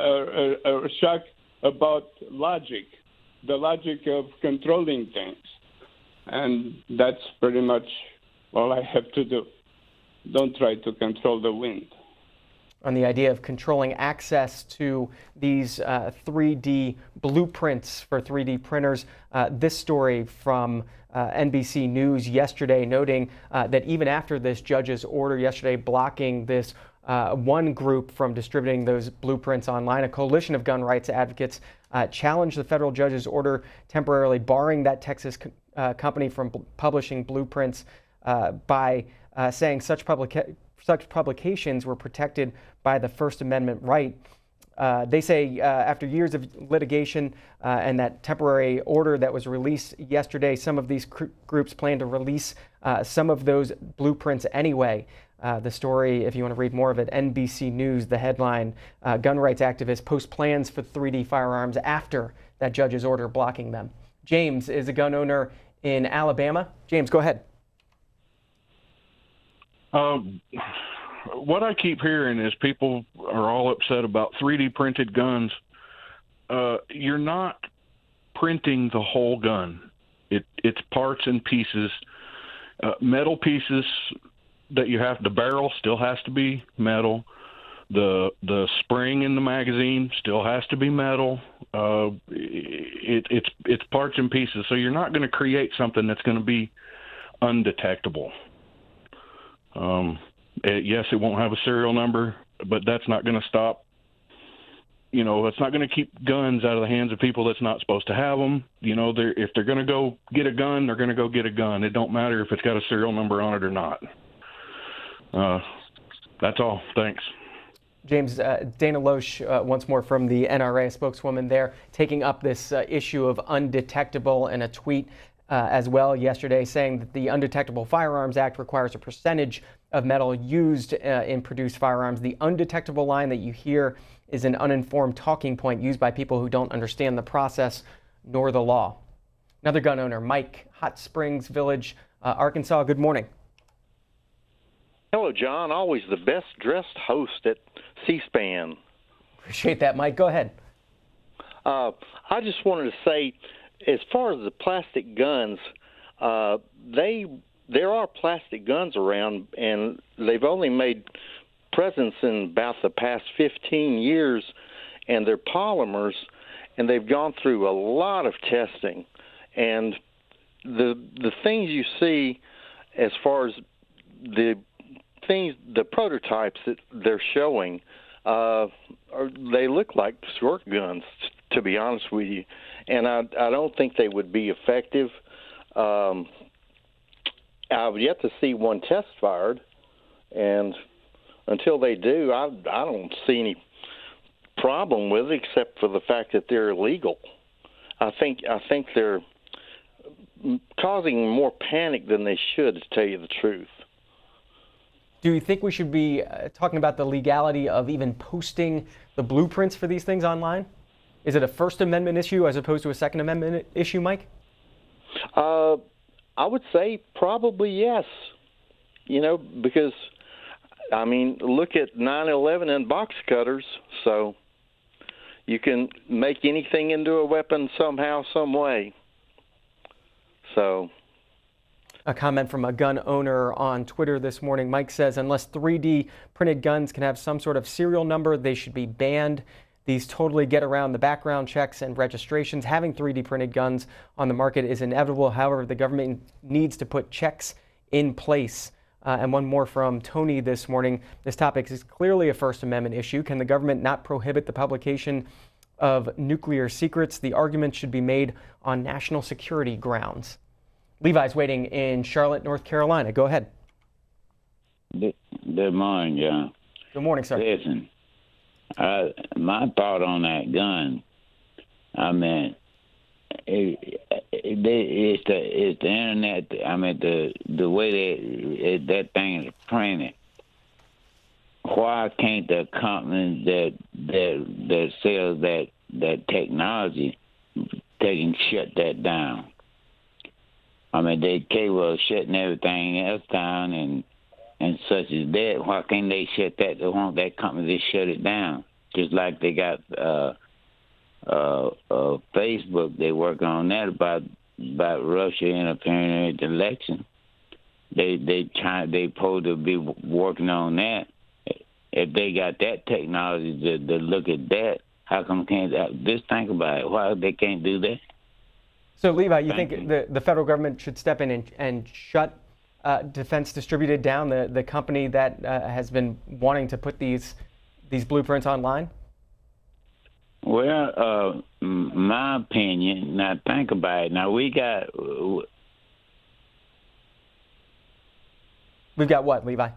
a shock about logic, the logic of controlling things. And that's pretty much all I have to do. Don't try to control the wind. On the idea of controlling access to these 3D blueprints for 3D printers, this story from NBC News yesterday, noting that even after this judge's order yesterday blocking this one group from distributing those blueprints online, a coalition of gun rights advocates challenged the federal judge's order, temporarily barring that Texas company from publishing blueprints by saying such publications were protected by the First Amendment right. They say after years of litigation and that temporary order that was released yesterday, some of these groups plan to release some of those blueprints anyway. The story, if you want to read more of it, NBC News, the headline, gun rights activists post plans for 3D firearms after that judge's order blocking them. James is a gun owner in Alabama. James, go ahead. What I keep hearing is people are all upset about 3D printed guns. You're not printing the whole gun. It's parts and pieces. Metal pieces that you have, the barrel still has to be metal. The spring in the magazine still has to be metal. It's parts and pieces. So you're not going to create something that's going to be undetectable. Yes, it won't have a serial number, but that's not going to stop. You know, it's not going to keep guns out of the hands of people that's not supposed to have them. You know, if they're going to go get a gun, they're going to go get a gun. It don't matter if it's got a serial number on it or not. That's all. Thanks. James, Dana Loesch, once more from the NRA, spokeswoman there, taking up this issue of undetectable in a tweet as well yesterday, saying that the Undetectable Firearms Act requires a percentage of metal used in produced firearms. The undetectable line that you hear is an uninformed talking point used by people who don't understand the process nor the law. Another gun owner, Mike, Hot Springs Village, Arkansas. Good morning. Hello, John. Always the best dressed host at C-SPAN. Appreciate that, Mike. Go ahead. I just wanted to say, as far as the plastic guns, there are plastic guns around, and they've only made presence in about the past 15 years, and they're polymers, and they've gone through a lot of testing. And the things you see as far as the prototypes that they're showing, they look like squirt guns, to be honest with you, and I don't think they would be effective. I've yet to see one test fired, and until they do, I don't see any problem with it except for the fact that they're illegal. I think they're causing more panic than they should, to tell you the truth. Do you think we should be talking about the legality of even posting the blueprints for these things online? Is it a First Amendment issue as opposed to a Second Amendment issue, Mike? I would say probably yes. Because, look at 9/11 and box cutters. So you can make anything into a weapon somehow, some way. So... A comment from a gun owner on Twitter this morning. Mike says, unless 3D printed guns can have some sort of serial number, they should be banned. These totally get around the background checks and registrations. Having 3D printed guns on the market is inevitable. However, the government needs to put checks in place. And one more from Tony this morning. This topic is clearly a First Amendment issue. Can the government not prohibit the publication of nuclear secrets? The argument should be made on national security grounds. Levi's waiting in Charlotte, North Carolina. Go ahead. Good morning, John. Good morning, sir. Listen, my thought on that gun, it's the internet. The way that thing is printed. Why can't the companies that sells that technology they can shut that down? They capable of shutting everything else down and such as that. Why can't they shut that? They want that company to shut it down. Just like they got Facebook, they working on that about Russia interfering in the election. They supposed to be working on that. If they got that technology to look at that, how come can't just think about it? Why they can't do that? So, Levi, you think the federal government should step in and shut Defense Distributed down, the company that has been wanting to put these blueprints online? Well, my opinion, now think about it. Now, we've got what, Levi?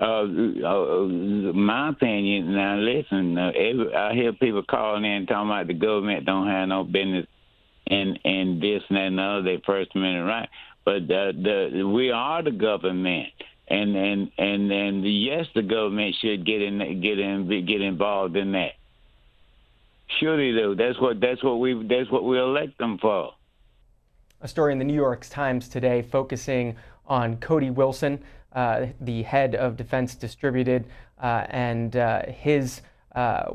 My opinion, now listen, I hear people calling in talking about the government don't have no business and this and that and the other, they First Amendment right. But we are the government, and yes, the government should get involved in that. Surely, though, that's what we elect them for. A story in the New York Times today focusing on Cody Wilson, the head of Defense Distributed, and his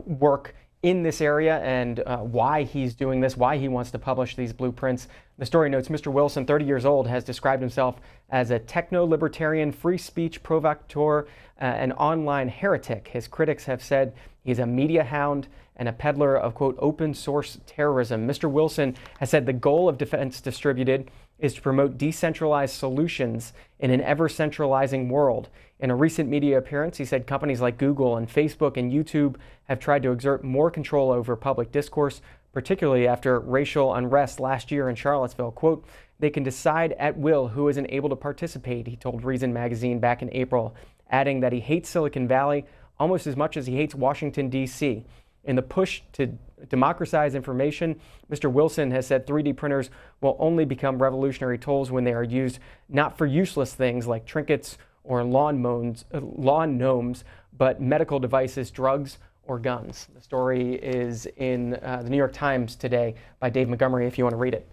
work in this area and why he's doing this, why he wants to publish these blueprints. The story notes Mr. Wilson, 30 years old, has described himself as a techno-libertarian, free speech provocateur, an online heretic. His critics have said he's a media hound and a peddler of, quote, open source terrorism. Mr. Wilson has said the goal of Defense Distributed is to promote decentralized solutions in an ever-centralizing world. In a recent media appearance, he said companies like Google and Facebook and YouTube have tried to exert more control over public discourse, particularly after racial unrest last year in Charlottesville. Quote, they can decide at will who isn't able to participate, he told Reason magazine back in April, adding that he hates Silicon Valley almost as much as he hates Washington, D.C. In the push to democratize information, Mr. Wilson has said 3D printers will only become revolutionary tools when they are used not for useless things like trinkets or lawn gnomes, but medical devices, drugs, or guns. The story is in the New York Times today by Dave Montgomery, if you want to read it.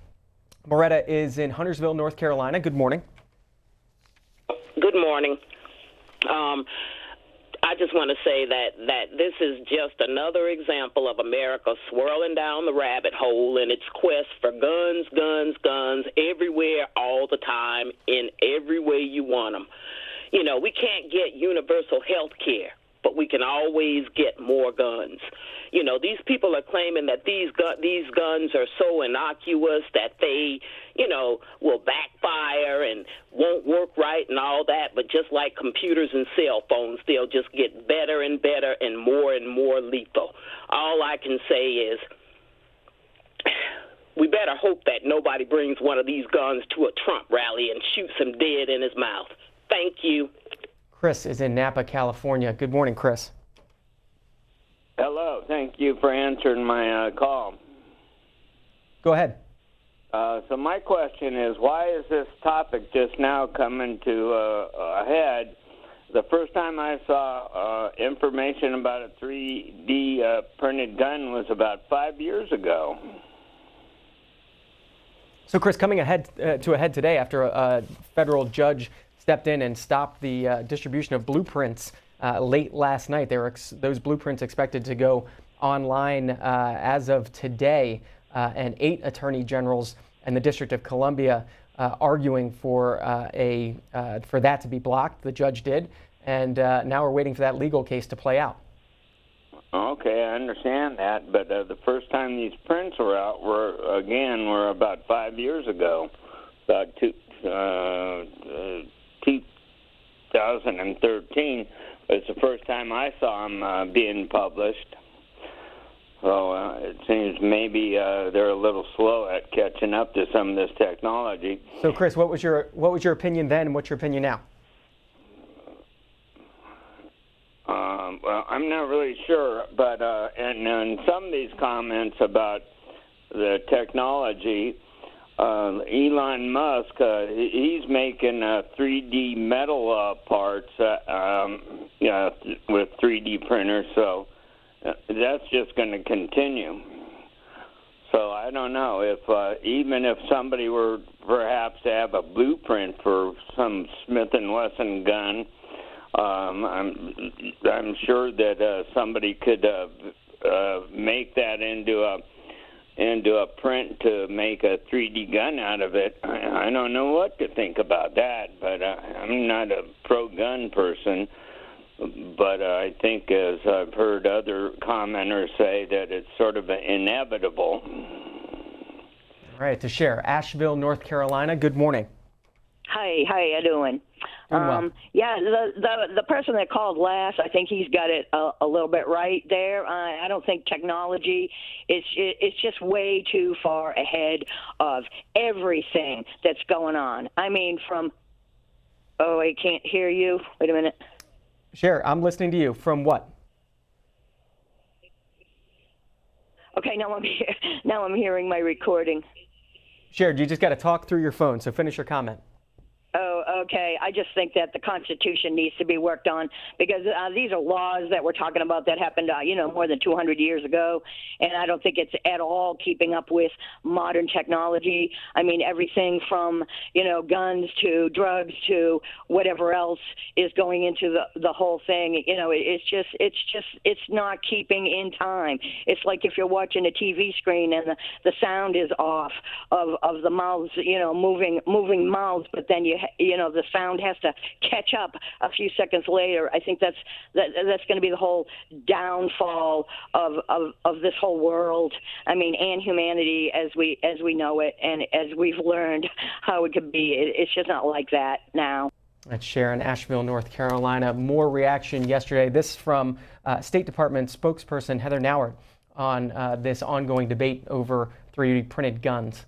Moretta is in Huntersville, North Carolina. Good morning. Good morning. I just want to say that this is just another example of America swirling down the rabbit hole in its quest for guns, guns, guns, everywhere, all the time, in every way you want them. You know, we can't get universal health care. but we can always get more guns. You know, these people are claiming that these guns are so innocuous that they, you know, will backfire and won't work right and all that. But just like computers and cell phones, they'll just get better and better and more lethal. All I can say is we better hope that nobody brings one of these guns to a Trump rally and shoots him dead in his mouth. Thank you. Chris is in Napa, California. Good morning, Chris. Hello. Thank you for answering my call. Go ahead. So my question is, why is this topic just now coming to a head? The first time I saw information about a 3D printed gun was about 5 years ago. So, Chris, coming ahead today after a federal judge stepped in and stopped the distribution of blueprints late last night. Those blueprints expected to go online as of today, and 8 attorney generals and the District of Columbia arguing for that to be blocked. The judge did, and now we're waiting for that legal case to play out. Okay, I understand that, but the first time these prints were out were about 5 years ago, about 2013. It's the first time I saw them being published. So it seems maybe they're a little slow at catching up to some of this technology. So, Chris, what was your opinion then, and what's your opinion now? Well, I'm not really sure, but and some of these comments about the technology, Elon Musk, he's making 3D metal parts with 3D printers, so that's just going to continue. So I don't know if even if somebody were perhaps to have a blueprint for some Smith & Wesson gun, I'm sure that somebody could make that into a print to make a 3D gun out of it. I don't know what to think about that, but I'm not a pro-gun person. But I think, as I've heard other commenters say, that it's sort of inevitable. All right, to share, Asheville, North Carolina. Good morning. Hi, how you doing? Doing well. Yeah, the person that called last, I think he's got it a little bit right there. I don't think technology it's just way too far ahead of everything that's going on. I mean, I can't hear you. Wait a minute. Share, I'm listening to you. From what? Okay, now I'm hearing my recording. Share, you just got to talk through your phone, so finish your comment. Oh, okay. I just think that the Constitution needs to be worked on because these are laws that we're talking about that happened, more than 200 years ago, and I don't think it's at all keeping up with modern technology. I mean, everything from, guns to drugs to whatever else is going into the whole thing. It's not keeping in time. It's like if you're watching a TV screen and the sound is off of the mouths, moving mouths, but then the sound has to catch up a few seconds later. I think that's going to be the whole downfall of this whole world. I mean, and humanity as we know it, and as we've learned how it could be. It's just not like that now. That's Sharon, Asheville, North Carolina. More reaction yesterday. This from State Department spokesperson Heather Nauert on this ongoing debate over 3D printed guns.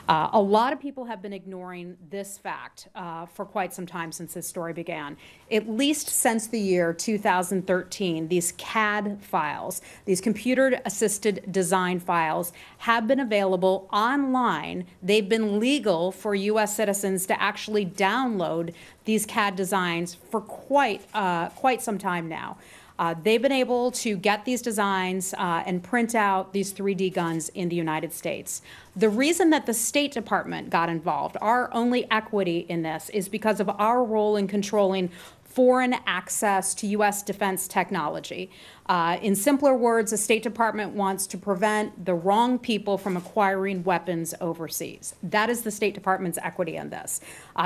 A lot of people have been ignoring this fact for quite some time since this story began. At least since the year 2013, these CAD files, these computer-assisted design files, have been available online. They've been legal for U.S. citizens to actually download these CAD designs for quite some time now. They've been able to get these designs and print out these 3D guns in the United States. The reason that the State Department got involved, our only equity in this, is because of our role in controlling foreign access to U.S. defense technology. In simpler words, the State Department wants to prevent the wrong people from acquiring weapons overseas. That is the State Department's equity in this.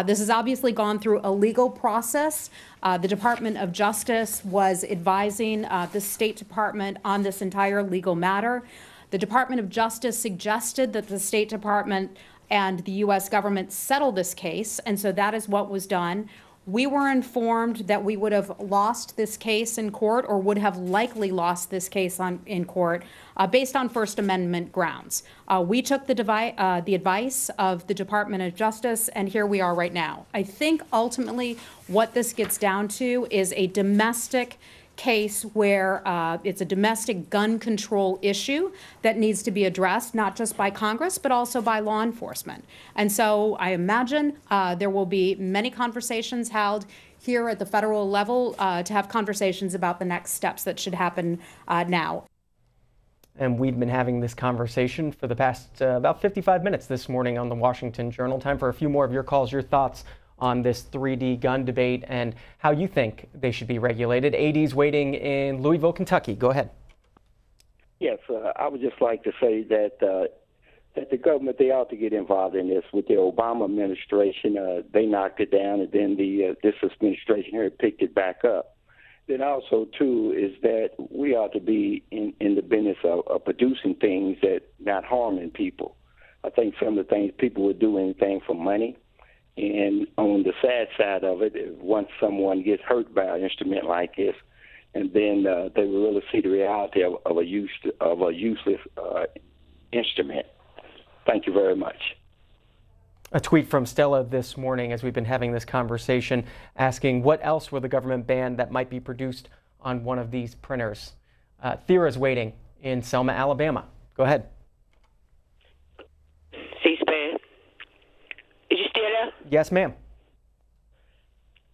This has obviously gone through a legal process. The Department of Justice was advising the State Department on this entire legal matter. The Department of Justice suggested that the State Department and the U.S. government settle this case, and so that is what was done. We were informed that we would have lost this case in court, or would have likely lost this case in court based on First Amendment grounds. We took the advice of the Department of Justice, and here we are right now. I think ultimately what this gets down to is a domestic case where it's a domestic gun control issue that needs to be addressed, not just by Congress, but also by law enforcement. And so I imagine there will be many conversations held here at the federal level to have conversations about the next steps that should happen now. And we've been having this conversation for the past about 55 minutes this morning on the Washington Journal. Time for a few more of your calls, your thoughts on this 3D gun debate and how you think they should be regulated. AD's waiting in Louisville, Kentucky. Go ahead. Yes, I would just like to say that that the government, they ought to get involved in this. With the Obama administration, they knocked it down, and then this administration here picked it back up. Then also, too, is that we ought to be in the business of producing things that not harming people. I think some of the things people would do anything for money. And on the sad side of it, once someone gets hurt by an instrument like this, and then they will really see the reality of a useless instrument. Thank you very much. A tweet from Stella this morning as we've been having this conversation asking what else will the government ban that might be produced on one of these printers. Thera's waiting in Selma, Alabama. Go ahead. C-SPAN. Is you still there? Yes, ma'am.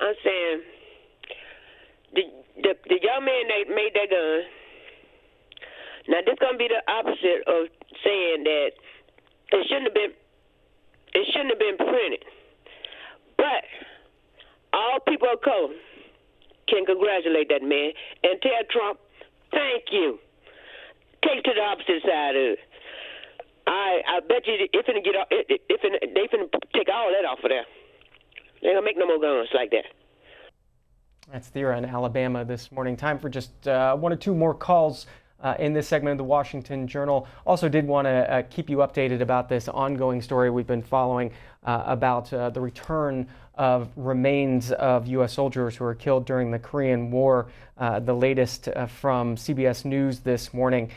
I'm saying the young man that made that gun. Now this gonna be the opposite of saying that it shouldn't have been printed. But all people of color can congratulate that man and tell Trump, thank you. Take to the opposite side of it. I bet you they finna take all that off of there. They ain't gonna make no more guns like that. That's Thera in Alabama this morning. Time for just one or two more calls in this segment of the Washington Journal. Also did want to keep you updated about this ongoing story we've been following about the return of remains of U.S. soldiers who were killed during the Korean War. The latest from CBS News this morning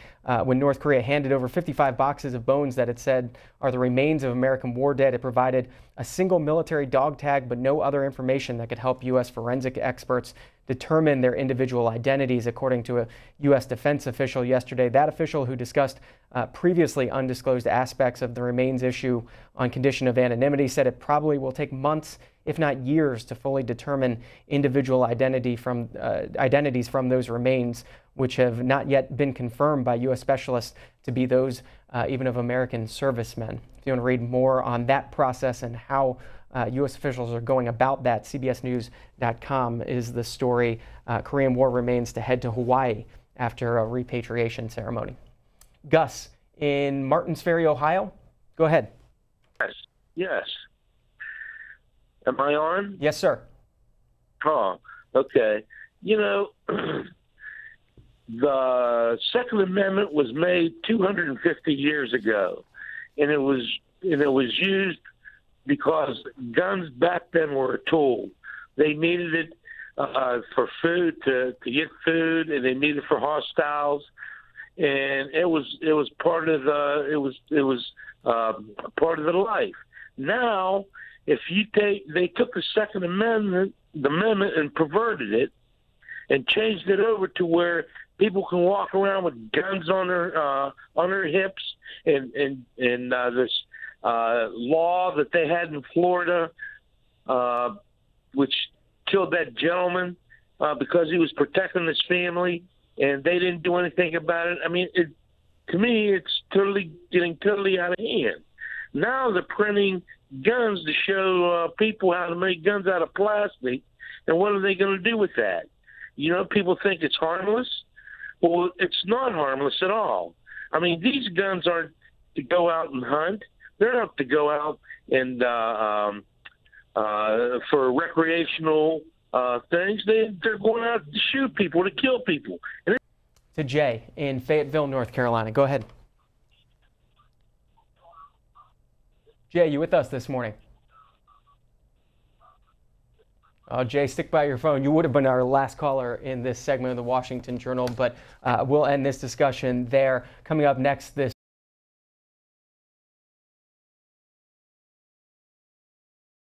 when North Korea handed over 55 boxes of bones that it said are the remains of American war dead. It provided a single military dog tag, but no other information that could help U.S. forensic experts determine their individual identities, according to a U.S. defense official yesterday. That official, who discussed previously undisclosed aspects of the remains issue on condition of anonymity, said it probably will take months, if not years, to fully determine individual identities from those remains, which have not yet been confirmed by U.S. specialists to be those even of American servicemen. If you want to read more on that process and how U.S. officials are going about that, CBSNews.com is the story. Korean War remains to head to Hawaii after a repatriation ceremony. Gus in Martins Ferry, Ohio. Go ahead. Yes. Am I on? Yes, sir. Oh, okay. You know, the Second Amendment was made 250 years ago, and it was used because guns back then were a tool. They needed it for food, to get food, and they needed it for hostiles, and it was part of the life. Now, they took the Second Amendment, and perverted it, and changed it over to where people can walk around with guns on their hips, and this law that they had in Florida, which killed that gentleman because he was protecting his family, and they didn't do anything about it. I mean, to me, it's getting totally out of hand. Now they're printing guns to show people how to make guns out of plastic, And what are they going to do with that? You know, people think it's harmless. Well, it's not harmless at all. I mean, these guns aren't to go out and hunt. They're not to go out and for recreational things. They're going out to shoot people, to kill people. And to Jay in Fayetteville, North Carolina. Go ahead. Jay, you with us this morning? Oh, Jay, stick by your phone. You would have been our last caller in this segment of the Washington Journal, but we'll end this discussion there. Coming up next, this